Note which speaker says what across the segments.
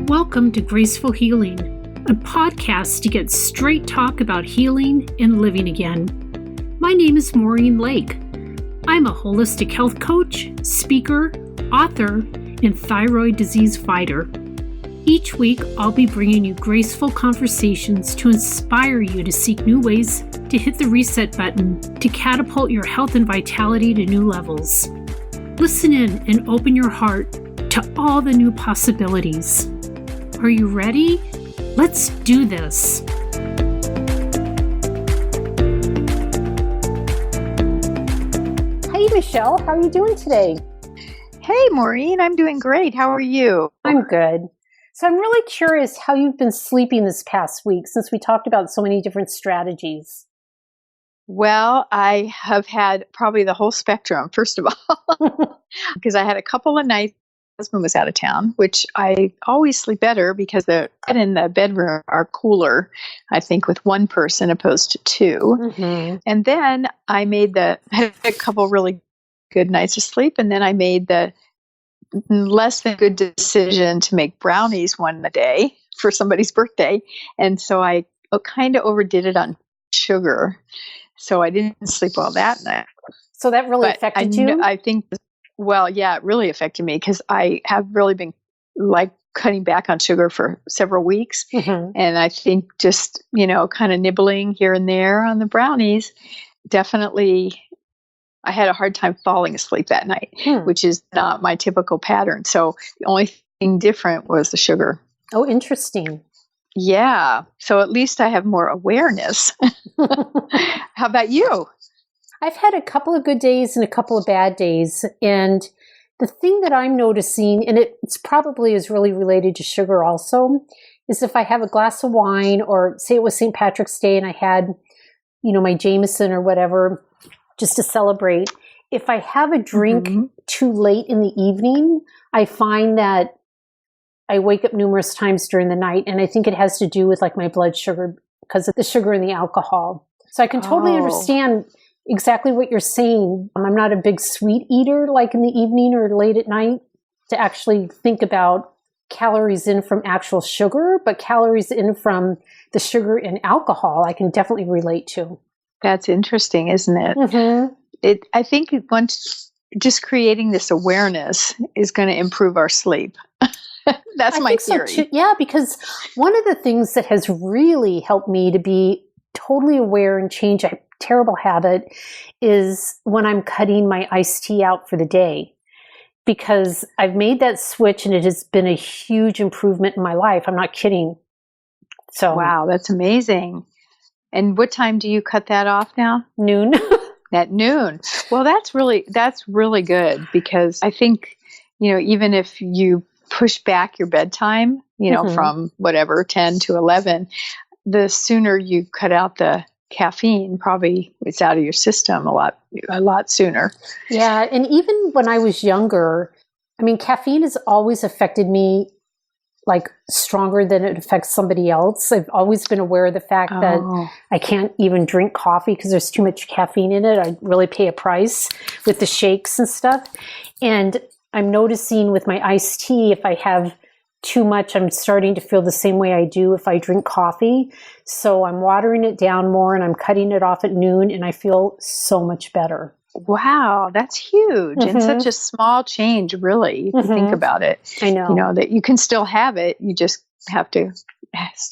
Speaker 1: Welcome to Graceful Healing, a podcast to get straight talk about healing and living again. My name is Maureen Lake. I'm a holistic health coach, speaker, author, and thyroid disease fighter. Each week, I'll be bringing you graceful conversations to inspire you to seek new ways to hit the reset button to catapult your health and vitality to new levels. Listen in and open your heart to all the new possibilities. Are you ready? Let's do this. Hey, Michelle, how are you doing today?
Speaker 2: Hey, Maureen, I'm doing great. How are you?
Speaker 1: I'm good. So I'm really curious how you've been sleeping this past week since we talked about so many different strategies.
Speaker 2: Well, I have had probably the whole spectrum, first of all, because I had a couple of nights. My husband was out of town, which I always sleep better because the bed and the bedroom are cooler, I think, with one person opposed to two. Mm-hmm. And then I had a couple really good nights of sleep, and then I made the less than good decision to make brownies one day for somebody's birthday. And so I kind of overdid it on sugar. So I didn't sleep well that night.
Speaker 1: So that really affected you?
Speaker 2: I think, well, yeah, it really affected me because I have really been cutting back on sugar for several weeks. Mm-hmm. And I think just, kind of nibbling here and there on the brownies, definitely I had a hard time falling asleep that night, which is not my typical pattern. So the only thing different was the sugar.
Speaker 1: Oh, interesting.
Speaker 2: Yeah. So at least I have more awareness. How about you?
Speaker 1: I've had a couple of good days and a couple of bad days. And the thing that I'm noticing, and it's probably is really related to sugar also, is if I have a glass of wine or say it was St. Patrick's Day and I had, my Jameson or whatever, just to celebrate. If I have a drink too late in the evening, I find that I wake up numerous times during the night. And I think it has to do with my blood sugar because of the sugar and the alcohol. So I can totally understand exactly what you're saying. I'm not a big sweet eater in the evening or late at night to actually think about calories in from actual sugar, but calories in from the sugar and alcohol I can definitely relate to.
Speaker 2: That's interesting, isn't it? Mm-hmm. I think once just creating this awareness is going to improve our sleep. That's my theory.
Speaker 1: So too. Yeah, because one of the things that has really helped me to be totally aware and change a terrible habit is when I'm cutting my iced tea out for the day. Because I've made that switch and it has been a huge improvement in my life. I'm not kidding. So
Speaker 2: wow, that's amazing. And what time do you cut that off now?
Speaker 1: Noon.
Speaker 2: At noon. Well, that's really good because I think, even if you push back your bedtime, from whatever, 10 to 11, the sooner you cut out the caffeine, probably it's out of your system a lot sooner.
Speaker 1: Yeah. And even when I was younger, caffeine has always affected me stronger than it affects somebody else. I've always been aware of the fact that I can't even drink coffee because there's too much caffeine in it. I really pay a price with the shakes and stuff. And I'm noticing with my iced tea, if I have too much, I'm starting to feel the same way I do if I drink coffee. So I'm watering it down more and I'm cutting it off at noon and I feel so much better.
Speaker 2: Wow, that's huge. And such a small change, really, if you think about it.
Speaker 1: I know.
Speaker 2: That you can still have it. You just have to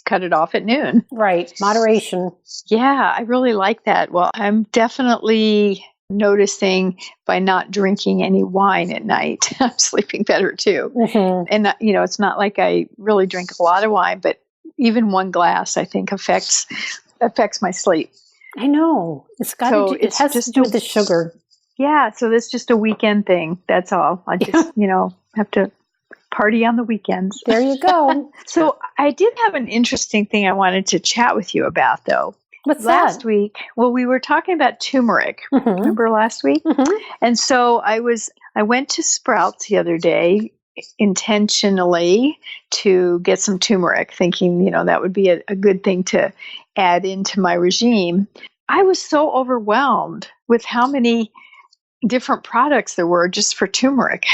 Speaker 2: cut it off at noon.
Speaker 1: Right. Moderation.
Speaker 2: Yeah, I really like that. Well, I'm definitely noticing by not drinking any wine at night, I'm sleeping better too. Mm-hmm. And, it's not like I really drink a lot of wine, but even one glass, I think, affects my sleep.
Speaker 1: I know. It has to do with the sugar.
Speaker 2: Yeah. So that's just a weekend thing. That's all. I just, have to party on the weekends.
Speaker 1: There you go.
Speaker 2: So I did have an interesting thing I wanted to chat with you about, though.
Speaker 1: What's
Speaker 2: last
Speaker 1: that?
Speaker 2: week? Well, we were talking about turmeric. Mm-hmm. Remember last week? Mm-hmm. And so I went to Sprouts the other day intentionally to get some turmeric, thinking, that would be a good thing to add into my regime. I was so overwhelmed with how many different products there were just for turmeric.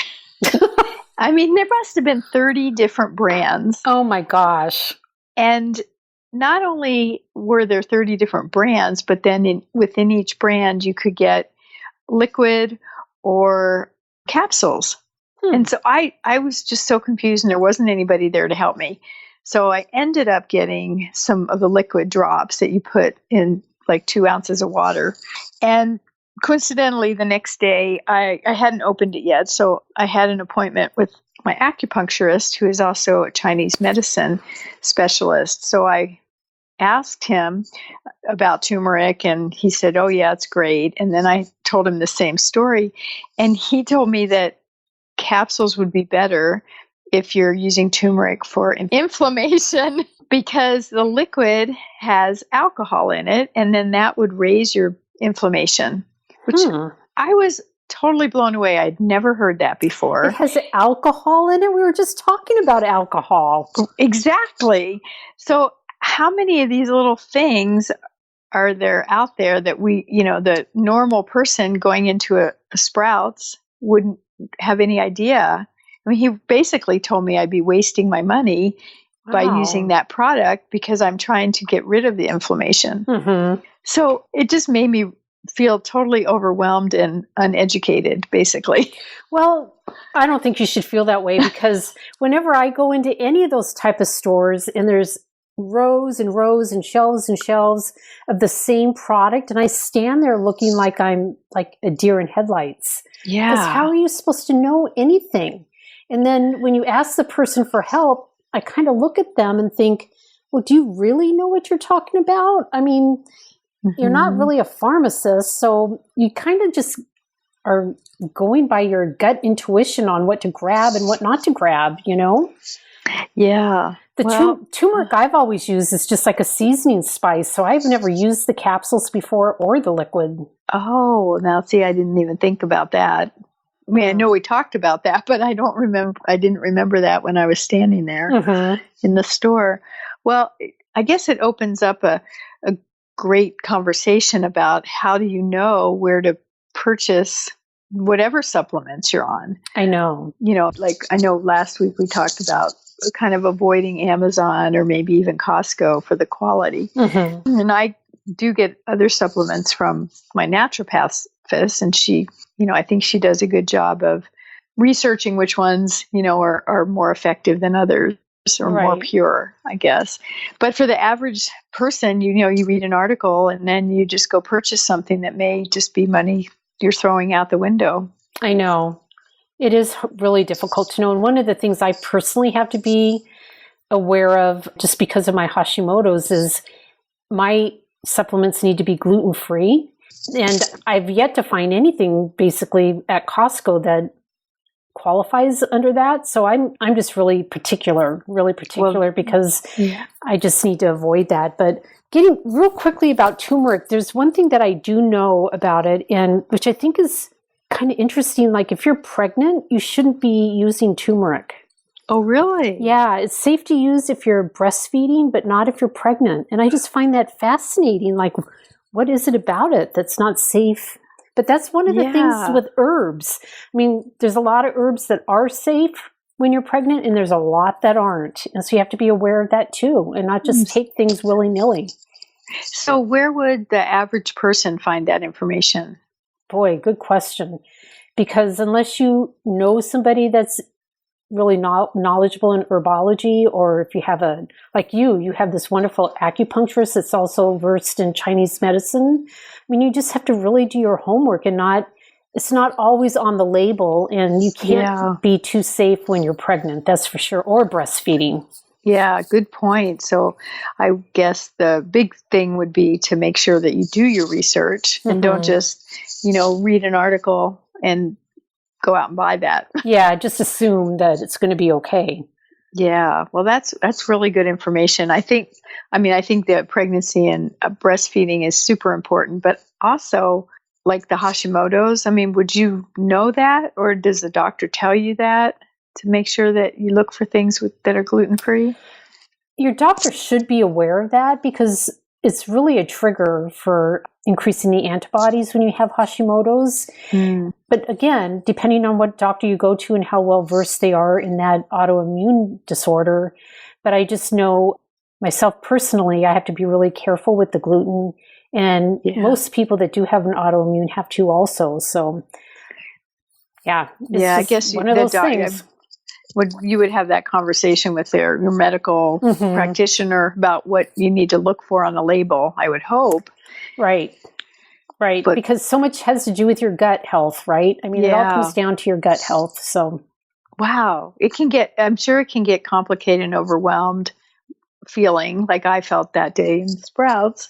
Speaker 2: I mean, there must have been 30 different brands.
Speaker 1: Oh my gosh.
Speaker 2: And not only were there 30 different brands, but then within each brand, you could get liquid or capsules. And so I was just so confused, and there wasn't anybody there to help me. So I ended up getting some of the liquid drops that you put in like 2 ounces of water. And coincidentally, the next day, I hadn't opened it yet. So I had an appointment with my acupuncturist, who is also a Chinese medicine specialist. So I asked him about turmeric, and he said, oh, yeah, it's great. And then I told him the same story. And he told me that capsules would be better if you're using turmeric for inflammation, because the liquid has alcohol in it, and then that would raise your inflammation, which I was totally blown away. I'd never heard that before.
Speaker 1: It has alcohol in it? We were just talking about alcohol.
Speaker 2: Exactly. So how many of these little things are there out there that the normal person going into a Sprouts wouldn't have any idea? I mean, he basically told me I'd be wasting my money by using that product because I'm trying to get rid of the inflammation. So it just made me feel totally overwhelmed and uneducated, basically.
Speaker 1: Well, I don't think you should feel that way, because whenever I go into any of those type of stores and there's rows and rows and shelves of the same product, and I stand there looking like I'm like a deer in headlights.
Speaker 2: Yeah.
Speaker 1: Because how are you supposed to know anything? And then when you ask the person for help, I kind of look at them and think, well, do you really know what you're talking about? I mean, you're not really a pharmacist, so you kind of just are going by your gut intuition on what to grab and what not to grab, you know?
Speaker 2: Yeah.
Speaker 1: The turmeric I've always used is just like a seasoning spice, so I've never used the capsules before or the liquid.
Speaker 2: Oh, now see, I didn't even think about that. I mean, I know we talked about that, but I didn't remember that when I was standing there in the store. Well, I guess it opens up a great conversation about how do you know where to purchase whatever supplements you're on.
Speaker 1: I know.
Speaker 2: Like I know last week we talked about kind of avoiding Amazon or maybe even Costco for the quality. And I do get other supplements from my naturopath, and she, I think she does a good job of researching which ones, are more effective than others or more pure, I guess. But for the average person, you read an article and then you just go purchase something that may just be money you're throwing out the window.
Speaker 1: I know. It is really difficult to know. And one of the things I personally have to be aware of, just because of my Hashimoto's, is my supplements need to be gluten-free. And I've yet to find anything basically at Costco that qualifies under that. So I'm just really particular because I just need to avoid that. But getting real quickly about turmeric, there's one thing that I do know about it, and which I think is kind of interesting. Like if you're pregnant, you shouldn't be using turmeric.
Speaker 2: Oh, really?
Speaker 1: Yeah, it's safe to use if you're breastfeeding, but not if you're pregnant. And I just find that fascinating. Like, what is it about it that's not safe? But that's one of the things with herbs. I mean, there's a lot of herbs that are safe when you're pregnant, and there's a lot that aren't. And so you have to be aware of that too, and not just take things willy-nilly.
Speaker 2: So where would the average person find that information?
Speaker 1: Boy, good question. Because unless you know somebody that's really knowledgeable in herbology, or if you have like you have this wonderful acupuncturist that's also versed in Chinese medicine. I mean, you just have to really do your homework, and it's not always on the label, and you can't be too safe when you're pregnant, that's for sure, or breastfeeding.
Speaker 2: Yeah, good point. So I guess the big thing would be to make sure that you do your research and don't just, read an article and go out and buy that.
Speaker 1: Yeah, just assume that it's going to be okay.
Speaker 2: Yeah, well, that's really good information. I think that pregnancy and breastfeeding is super important, but also like the Hashimoto's. I mean, would you know that, or does the doctor tell you that to make sure that you look for things that are gluten-free? Your
Speaker 1: doctor should be aware of that, because it's really a trigger for increasing the antibodies when you have Hashimoto's. But again, depending on what doctor you go to and how well versed they are in that autoimmune disorder. But I just know myself personally, I have to be really careful with the gluten. And most people that do have an autoimmune have to also. So,
Speaker 2: I guess
Speaker 1: one of those things.
Speaker 2: You would have that conversation with your medical practitioner about what you need to look for on the label, I would hope.
Speaker 1: Right. But, because so much has to do with your gut health, right? I mean, it all comes down to your gut health. So,
Speaker 2: wow, I'm sure it can get complicated and overwhelmed feeling like I felt that day in Sprouts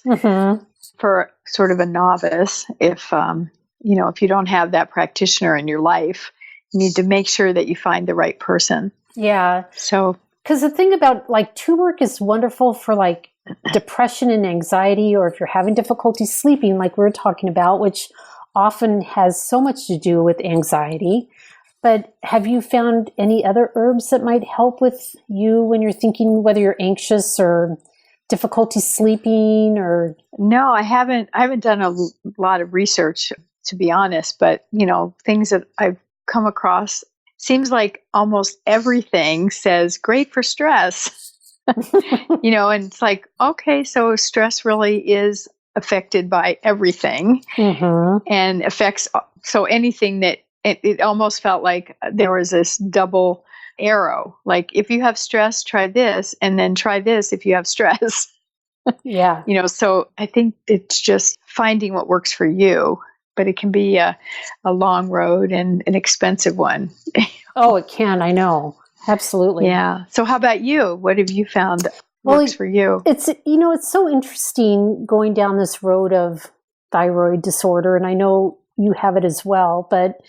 Speaker 2: for sort of a novice. If you don't have that practitioner in your life, you need to make sure that you find the right person.
Speaker 1: Yeah.
Speaker 2: So,
Speaker 1: because the thing about like turmeric is wonderful for like depression and anxiety, or if you're having difficulty sleeping, like we were talking about, which often has so much to do with anxiety. But have you found any other herbs that might help with you when you're thinking whether you're anxious or difficulty sleeping or?
Speaker 2: No, I haven't done a lot of research, to be honest, but things that I've come across, seems like almost everything says great for stress. And it's like, okay, so stress really is affected by everything and affects, so anything that it almost felt like there was this double arrow. Like if you have stress, try this, and then try this if you have stress.
Speaker 1: Yeah.
Speaker 2: So I think it's just finding what works for you, but it can be a long road and an expensive one.
Speaker 1: Oh, it can. I know. Absolutely.
Speaker 2: Yeah. So how about you? What have you found works for you?
Speaker 1: It's so interesting going down this road of thyroid disorder, and I know you have it as well, but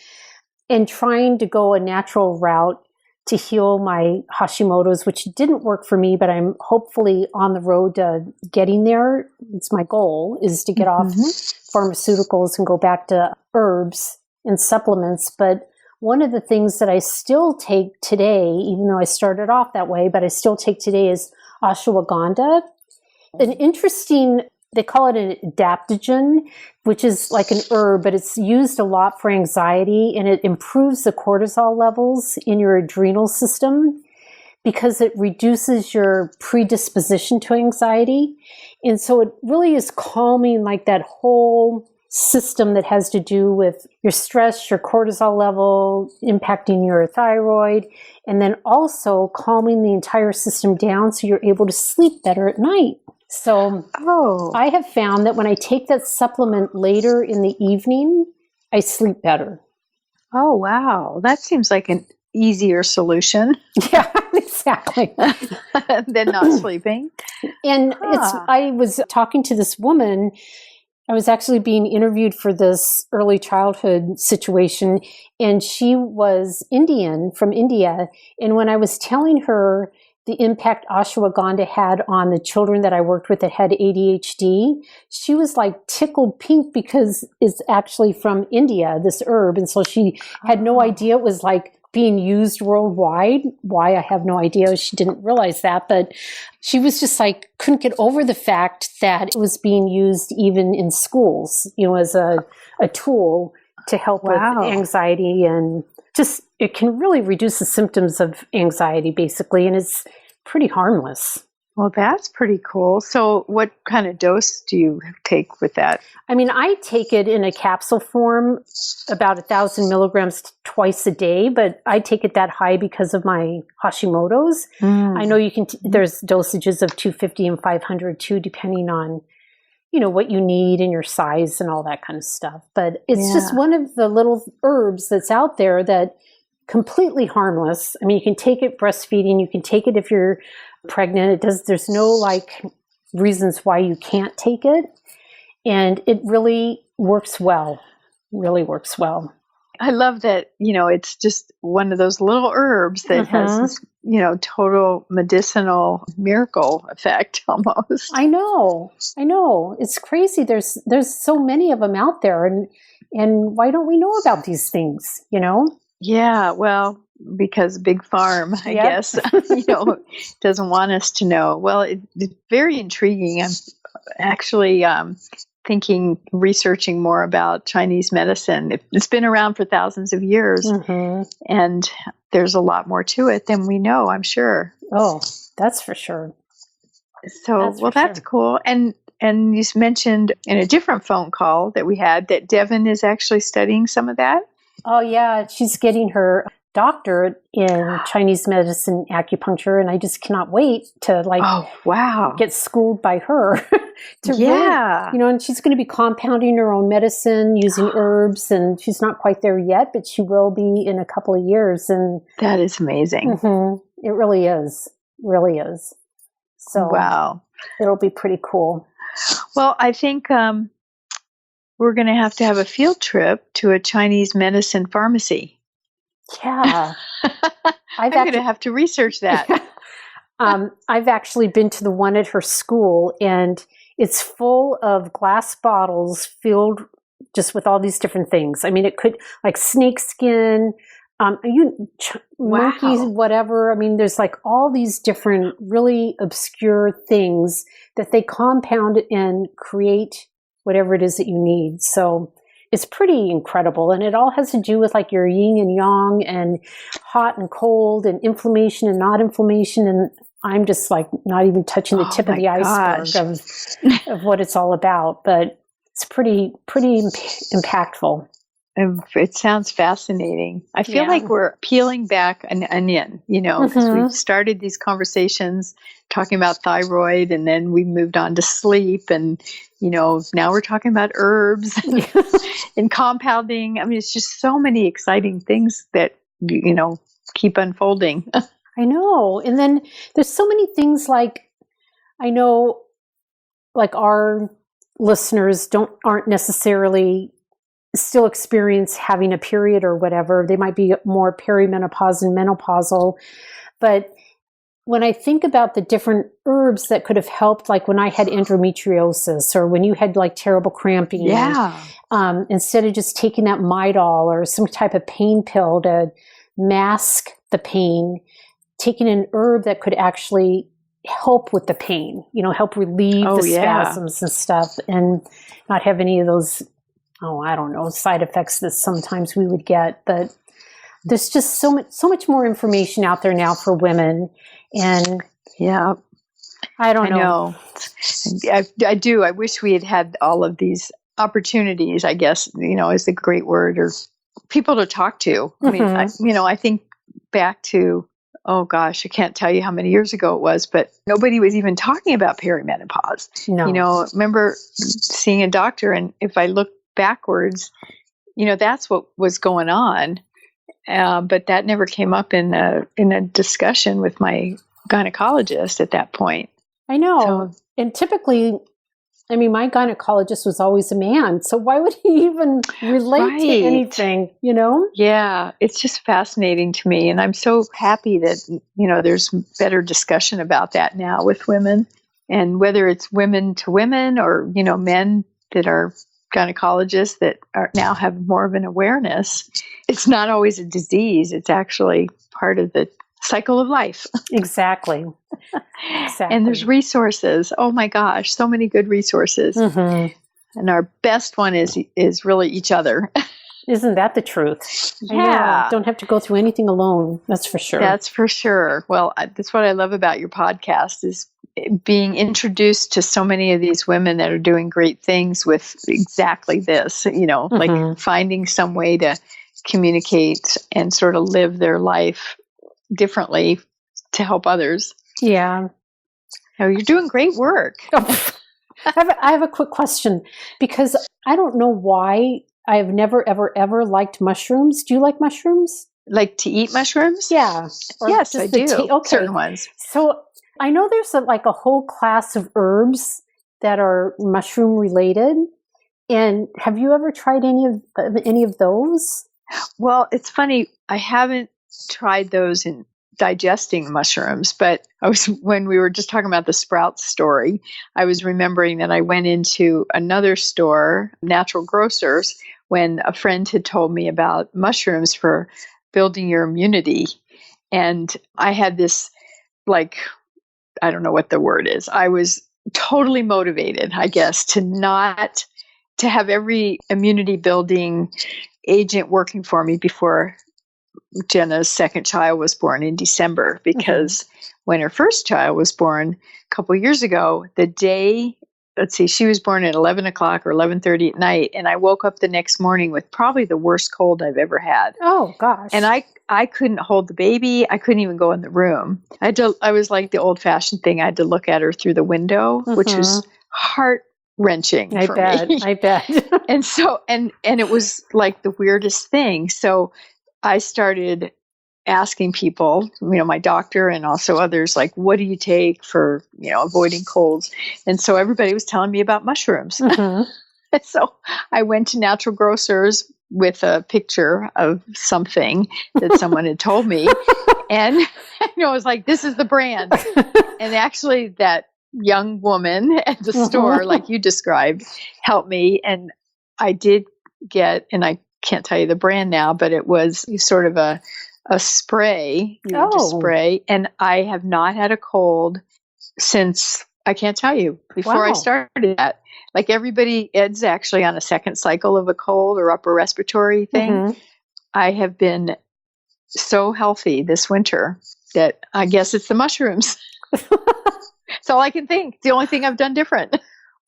Speaker 1: in trying to go a natural route to heal my Hashimoto's, which didn't work for me, but I'm hopefully on the road to getting there. It's my goal is to get off pharmaceuticals and go back to herbs and supplements. But one of the things that I still take today, even though I started off that way, but I still take today is ashwagandha. An interesting, they call it an adaptogen, which is like an herb, but it's used a lot for anxiety, and it improves the cortisol levels in your adrenal system because it reduces your predisposition to anxiety. And so it really is calming like that whole system that has to do with your stress, your cortisol level, impacting your thyroid, and then also calming the entire system down so you're able to sleep better at night. So I have found that when I take that supplement later in the evening, I sleep better.
Speaker 2: Oh, wow. That seems like an easier solution.
Speaker 1: Yeah, exactly.
Speaker 2: Than not sleeping.
Speaker 1: And I was talking to this woman. I was actually being interviewed for this early childhood situation, and she was Indian, from India. And when I was telling her the impact ashwagandha had on the children that I worked with that had ADHD, she was like tickled pink because it's actually from India, this herb. And so she had no idea it was like being used worldwide. Why, I have no idea. She didn't realize that, but she was just like, couldn't get over the fact that it was being used even in schools, as a tool to help with anxiety, and just, it can really reduce the symptoms of anxiety basically. And it's pretty harmless.
Speaker 2: Well, that's pretty cool. So what kind of dose do you take with that? I
Speaker 1: mean, I take it in a capsule form, about 1,000 milligrams twice a day, but I take it that high because of my Hashimoto's. I know you can, there's dosages of 250 and 500 too, depending on, what you need and your size and all that kind of stuff. But it's just one of the little herbs that's out there that completely harmless. I mean, you can take it breastfeeding, you can take it if you're pregnant. There's no reasons why you can't take it. And it really works well, I
Speaker 2: love that, it's just one of those little herbs that has this, total medicinal miracle effect almost.
Speaker 1: I know. It's crazy. There's so many of them out there, and why don't we know about these things,
Speaker 2: Yeah, well, because Big Farm, I guess, doesn't want us to know. Well, it's very intriguing. I'm actually thinking, researching more about Chinese medicine. It's been around for thousands of years, and there's a lot more to it than we know, I'm sure.
Speaker 1: Oh, that's for sure.
Speaker 2: So, that's cool. And you mentioned in a different phone call that we had that Devin is actually studying some of that.
Speaker 1: Oh, yeah. She's getting her doctorate in Chinese medicine acupuncture, and I just cannot wait to get schooled by her. Really, and she's going to be compounding her own medicine using herbs, and she's not quite there yet, but she will be in a couple of years. And
Speaker 2: that is amazing.
Speaker 1: It really is. Really is. So
Speaker 2: wow,
Speaker 1: it'll be pretty cool.
Speaker 2: Well, I think we're going to have a field trip to a Chinese medicine pharmacy.
Speaker 1: Yeah.
Speaker 2: I'm going to have to research that.
Speaker 1: I've actually been to the one at her school, and it's full of glass bottles filled just with all these different things. I mean, it could like snake skin, monkeys, whatever. I mean, there's like all these different really obscure things that they compound and create whatever it is that you need. So it's pretty incredible. And it all has to do with like your yin and yang and hot and cold and inflammation and not inflammation. And I'm just like not even touching the tip of the iceberg of what it's all about. But it's pretty impactful.
Speaker 2: It sounds fascinating. I feel like we're peeling back an onion, because we've started these conversations talking about thyroid, and then we moved on to sleep, and now we're talking about herbs and compounding. I mean, it's just so many exciting things that keep unfolding.
Speaker 1: I know. And then there's so many things like I know, like our listeners aren't necessarily still experience having a period or whatever. They might be more perimenopause and menopausal. But when I think about the different herbs that could have helped, like when I had endometriosis or when you had like terrible cramping, instead of just taking that Midol or some type of pain pill to mask the pain, taking an herb that could actually help with the pain, help relieve the spasms and stuff, and not have any of those side effects that sometimes we would get. But there's just so much more information out there now for women. And I don't know.
Speaker 2: I do. I wish we had all of these opportunities, I guess, is the great word, or people to talk to. I mean, I think back to, oh gosh, I can't tell you how many years ago it was, but nobody was even talking about perimenopause.
Speaker 1: No.
Speaker 2: Remember seeing a doctor, and if I look backwards, that's what was going on. But that never came up in a discussion with my gynecologist at that point.
Speaker 1: I know. And typically, I mean, my gynecologist was always a man. So why would he even relate to anything,
Speaker 2: Yeah, it's just fascinating to me. And I'm so happy that, there's better discussion about that now with women. And whether it's women to women or, men that are gynecologists that now have more of an awareness, it's not always a disease. It's actually part of the cycle of life.
Speaker 1: Exactly.
Speaker 2: And there's resources. Oh my gosh, so many good resources. And our best one is really each other.
Speaker 1: Isn't that the truth?
Speaker 2: Yeah.
Speaker 1: I know. Don't have to go through anything alone. That's for sure.
Speaker 2: That's for sure. Well, that's what I love about your podcast, is being introduced to so many of these women that are doing great things with exactly this, like finding some way to communicate and sort of live their life differently to help others.
Speaker 1: Yeah.
Speaker 2: Oh, you're doing great work.
Speaker 1: I have a quick question, because I don't know why I have never, ever, ever liked mushrooms. Do you like mushrooms?
Speaker 2: Like to eat mushrooms?
Speaker 1: Yeah.
Speaker 2: Yes, I do.
Speaker 1: Okay.
Speaker 2: Certain ones.
Speaker 1: So I know there's a whole class of herbs that are mushroom related. And have you ever tried any of those?
Speaker 2: Well, it's funny. I haven't tried those in digesting mushrooms, but when we were just talking about the sprouts story, I was remembering that I went into another store, Natural Grocers, when a friend had told me about mushrooms for building your immunity. And I had this, I don't know what the word is. I was totally motivated, I guess, to not to have every immunity building agent working for me before Jenna's second child was born in December, because when her first child was born a couple of years ago, the day, let's see, she was born at 11 o'clock or 11:30 at night, and I woke up the next morning with probably the worst cold I've ever had.
Speaker 1: Oh, gosh.
Speaker 2: And I couldn't hold the baby. I couldn't even go in the room. I was like the old-fashioned thing. I had to look at her through the window, which was heart-wrenching for me.
Speaker 1: I bet.
Speaker 2: And so, and it was like the weirdest thing. So I started asking people, my doctor and also others, like, what do you take for, avoiding colds? And so everybody was telling me about mushrooms. And so I went to Natural Grocers with a picture of something that someone had told me. And I was like, this is the brand. And actually that young woman at the store, like you described, helped me. And I did get, and I can't tell you the brand now, but it was sort of a spray. You would just spray. And I have not had a cold since, I can't tell you, before I started that. Like everybody, Ed's actually on a second cycle of a cold or upper respiratory thing. I have been so healthy this winter that I guess it's the mushrooms. That's all I can think. It's the only thing I've done different.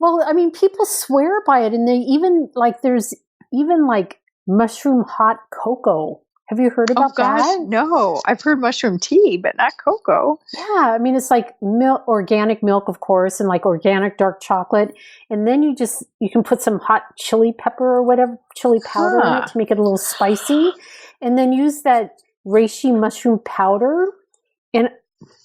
Speaker 1: Well, I mean, people swear by it, and they even, like, there's even like mushroom hot cocoa. Have you heard about that?
Speaker 2: No. I've heard mushroom tea, but not cocoa.
Speaker 1: Yeah, I mean, it's like organic milk, of course, and like organic dark chocolate. And then you can put some hot chili pepper or whatever, chili powder in it to make it a little spicy. And then use that reishi mushroom powder and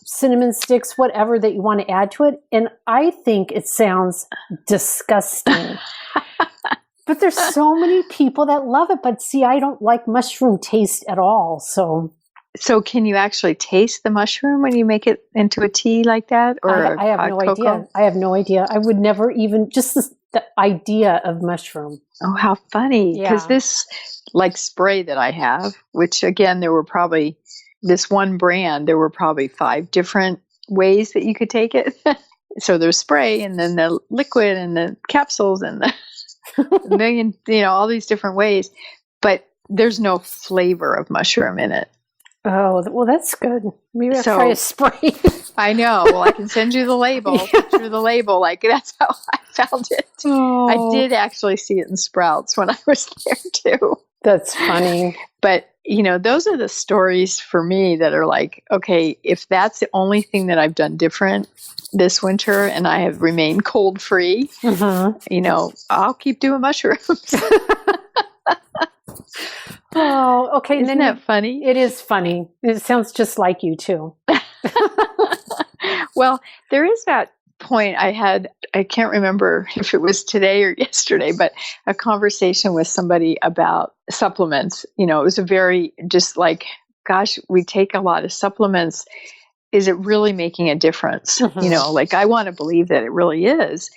Speaker 1: cinnamon sticks, whatever that you want to add to it. And I think it sounds disgusting. But there's so many people that love it. But see, I don't like mushroom taste at all. So
Speaker 2: can you actually taste the mushroom when you make it into a tea like that? Or
Speaker 1: I have no idea. I have no idea. I would never even, just the idea of mushroom.
Speaker 2: Oh, how funny. Because this like spray that I have, which again, there were probably, this one brand, there were probably 5 different ways that you could take it. So there's spray and then the liquid and the capsules and the a million, all these different ways, but there's no flavor of mushroom in it.
Speaker 1: Oh, well, that's good. Maybe I'll try a spray.
Speaker 2: I know. Well, I can send you the label, picture the label. Like, that's how I found it. Oh. I did actually see it in Sprouts when I was there too.
Speaker 1: That's funny.
Speaker 2: But, those are the stories for me that are like, okay, if that's the only thing that I've done different this winter and I have remained cold free, I'll keep doing mushrooms.
Speaker 1: Oh, okay.
Speaker 2: Isn't that funny?
Speaker 1: It is funny. It sounds just like you too.
Speaker 2: Well, there is that point I can't remember if it was today or yesterday, but a conversation with somebody about supplements. It was a very just like, gosh, we take a lot of supplements. Is it really making a difference? Like I want to believe that it really is.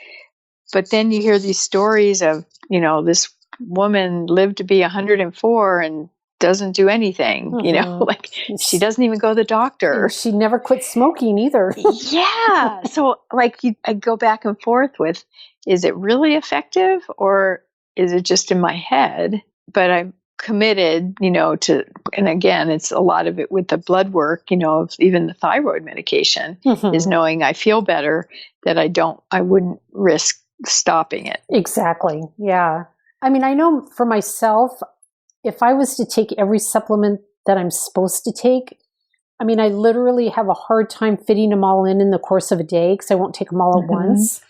Speaker 2: But then you hear these stories of, this woman lived to be 104 and doesn't do anything, like she doesn't even go to the doctor.
Speaker 1: She never quit smoking either.
Speaker 2: Yeah. So like I go back and forth with, is it really effective or is it just in my head? But I'm committed, to, and again, it's a lot of it with the blood work, of even the thyroid medication is knowing I feel better, that I wouldn't risk stopping it.
Speaker 1: Exactly. Yeah. I mean, I know for myself, if I was to take every supplement that I'm supposed to take, I mean, I literally have a hard time fitting them all in the course of a day because I won't take them all at once.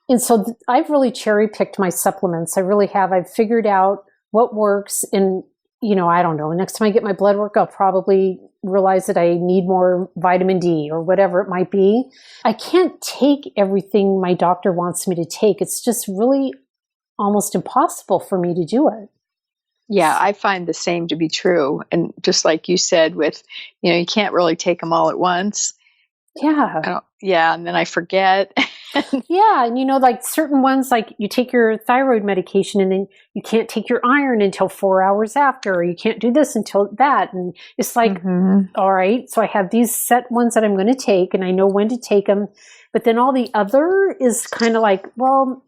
Speaker 1: And so I've really cherry picked my supplements. I really have. I've figured out what works. And, I don't know, next time I get my blood work, I'll probably realize that I need more vitamin D or whatever it might be. I can't take everything my doctor wants me to take. It's just really almost impossible for me to do it.
Speaker 2: Yeah, I find the same to be true. And just like you said with, you can't really take them all at once.
Speaker 1: Yeah.
Speaker 2: And then I forget.
Speaker 1: Yeah. And like certain ones, like you take your thyroid medication and then you can't take your iron until 4 hours after, or you can't do this until that. And it's like, all right, so I have these set ones that I'm going to take and I know when to take them. But then all the other is kind of like, well,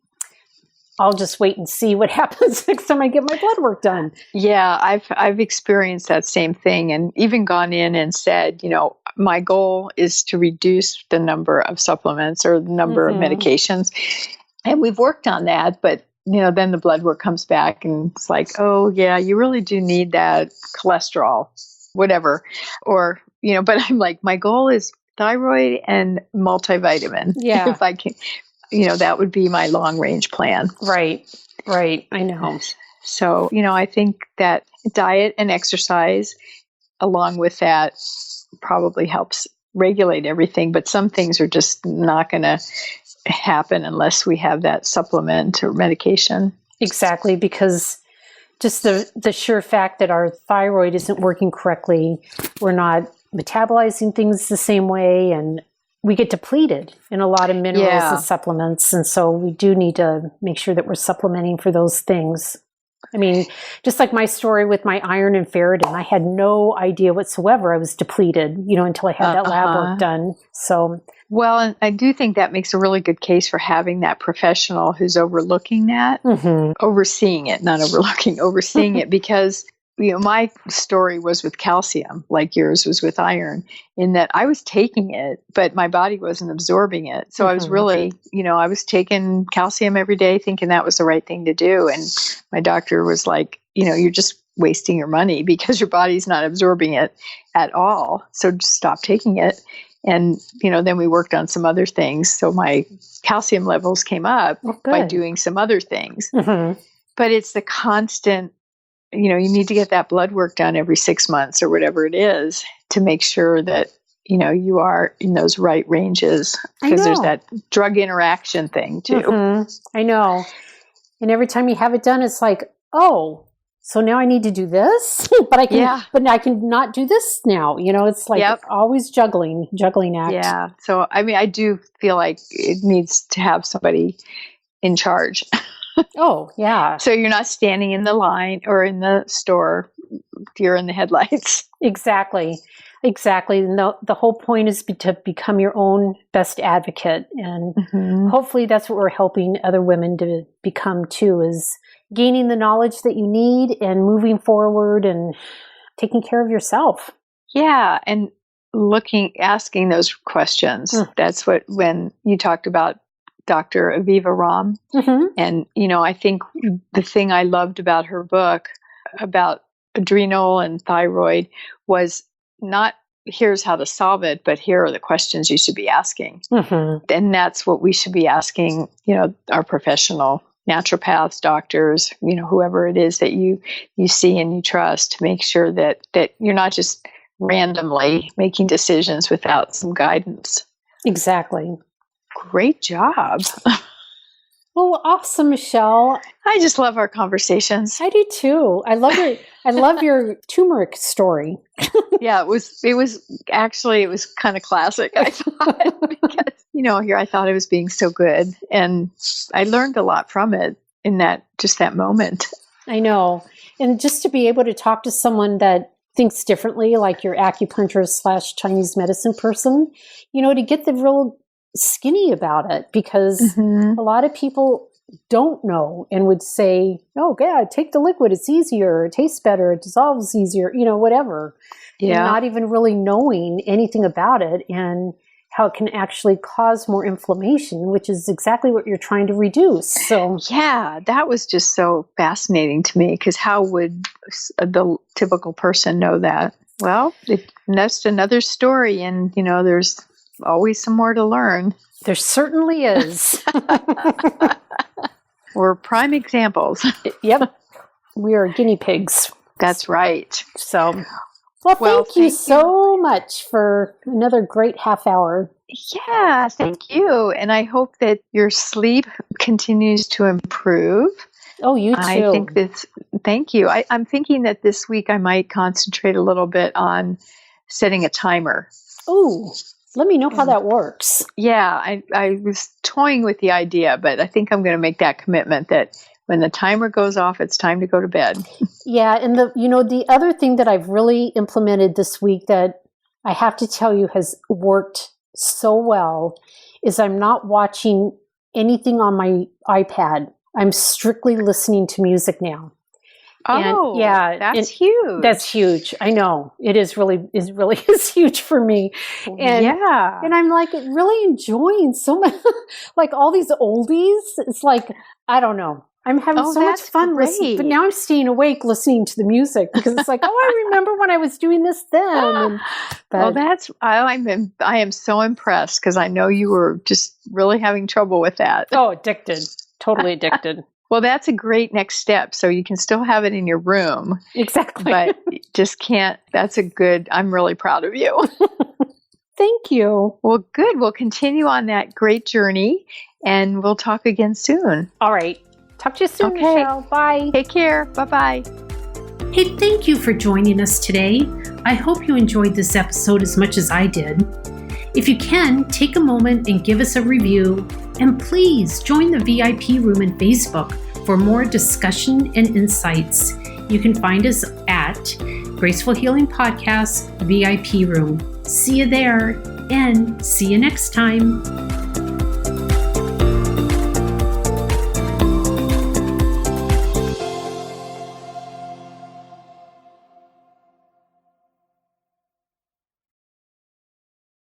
Speaker 1: I'll just wait and see what happens next time I get my blood work done.
Speaker 2: Yeah, I've experienced that same thing, and even gone in and said, my goal is to reduce the number of supplements or the number of medications. And we've worked on that, but then the blood work comes back and it's like, oh yeah, you really do need that cholesterol, whatever. Or, but I'm like, my goal is thyroid and multivitamin.
Speaker 1: Yeah.
Speaker 2: If I can, that would be my long range plan.
Speaker 1: Right. I know.
Speaker 2: So, I think that diet and exercise along with that probably helps regulate everything, but some things are just not going to happen unless we have that supplement or medication.
Speaker 1: Exactly, because just the sheer fact that our thyroid isn't working correctly, we're not metabolizing things the same way, and we get depleted in a lot of minerals and supplements. And so we do need to make sure that we're supplementing for those things. I mean, just like my story with my iron and ferritin, I had no idea whatsoever I was depleted, until I had that lab work done. So,
Speaker 2: well, and I do think that makes a really good case for having that professional who's overlooking that, overseeing it, not overlooking, overseeing it, because my story was with calcium, like yours was with iron, in that I was taking it, but my body wasn't absorbing it. So I was really, I was taking calcium every day thinking that was the right thing to do. And my doctor was like, you're just wasting your money because your body's not absorbing it at all. So just stop taking it. And, then we worked on some other things. So my calcium levels came up by doing some other things. But it's the constant, you need to get that blood work done every 6 months or whatever it is to make sure that, you are in those right ranges, because there's that drug interaction thing too.
Speaker 1: I know. And every time you have it done, it's like, oh, so now I need to do this, but I can not do this now. It's like always juggling act.
Speaker 2: Yeah. So, I do feel like it needs to have somebody in charge.
Speaker 1: Oh, yeah.
Speaker 2: So you're not standing in the line or in the store, deer in the headlights.
Speaker 1: Exactly. And the whole point is to become your own best advocate. And hopefully that's what we're helping other women to become too, is gaining the knowledge that you need and moving forward and taking care of yourself.
Speaker 2: Yeah. And asking those questions. That's when you talked about Dr. Aviva Ram. And, I think the thing I loved about her book about adrenal and thyroid was not here's how to solve it, but here are the questions you should be asking. And that's what we should be asking, our professional naturopaths, doctors, whoever it is that you see and you trust, to make sure that you're not just randomly making decisions without some guidance.
Speaker 1: Exactly.
Speaker 2: Great job.
Speaker 1: Well, awesome, Michelle.
Speaker 2: I just love our conversations.
Speaker 1: I do too. I love your turmeric story.
Speaker 2: Yeah, it was kind of classic, I thought, because here I thought I was being so good, and I learned a lot from it in that moment. I
Speaker 1: know. And just to be able to talk to someone that thinks differently, like your acupuncturist / Chinese medicine person, to get the real skinny about it, because a lot of people don't know and would say, oh yeah, take the liquid, it's easier, it tastes better, it dissolves easier, whatever. And not even really knowing anything about it and how it can actually cause more inflammation, which is exactly what you're trying to reduce. So
Speaker 2: yeah, that was just so fascinating to me, because how would the typical person know that? Well, that's another story, and there's always some more to learn.
Speaker 1: There certainly is.
Speaker 2: We're prime examples.
Speaker 1: Yep. We are guinea pigs.
Speaker 2: That's right.
Speaker 1: So, thank you so much for another great half hour.
Speaker 2: Yeah, thank you. And I hope that your sleep continues to improve.
Speaker 1: Oh, you too.
Speaker 2: Thank you. I'm thinking that this week I might concentrate a little bit on setting a timer.
Speaker 1: Oh, let me know how that works.
Speaker 2: Yeah, I was toying with the idea, but I think I'm going to make that commitment that when the timer goes off, it's time to go to bed.
Speaker 1: Yeah, and the other thing that I've really implemented this week that I have to tell you has worked so well is I'm not watching anything on my iPad. I'm strictly listening to music now.
Speaker 2: Oh,
Speaker 1: and, yeah,
Speaker 2: that's huge.
Speaker 1: That's huge. I know it is really is huge for me. And,
Speaker 2: yeah,
Speaker 1: and I'm like really enjoying so much, like all these oldies. It's like, I don't know. I'm having so much fun listening, but now I'm staying awake listening to the music because it's like, oh, I remember when I was doing this then.
Speaker 2: I am so impressed because I know you were just really having trouble with that.
Speaker 1: Oh, addicted. Totally addicted.
Speaker 2: Well, that's a great next step. So you can still have it in your room.
Speaker 1: Exactly.
Speaker 2: But just can't. I'm really proud of you.
Speaker 1: Thank you.
Speaker 2: Well, good. We'll continue on that great journey and we'll talk again soon.
Speaker 1: All right. Talk to you soon,
Speaker 2: Okay.
Speaker 1: Michelle. Bye.
Speaker 2: Take care. Bye-bye.
Speaker 1: Hey, thank you for joining us today. I hope you enjoyed this episode as much as I did. If you can, take a moment and give us a review. And please join the VIP room in Facebook for more discussion and insights. You can find us at Graceful Healing Podcast VIP room. See you there and see you next time.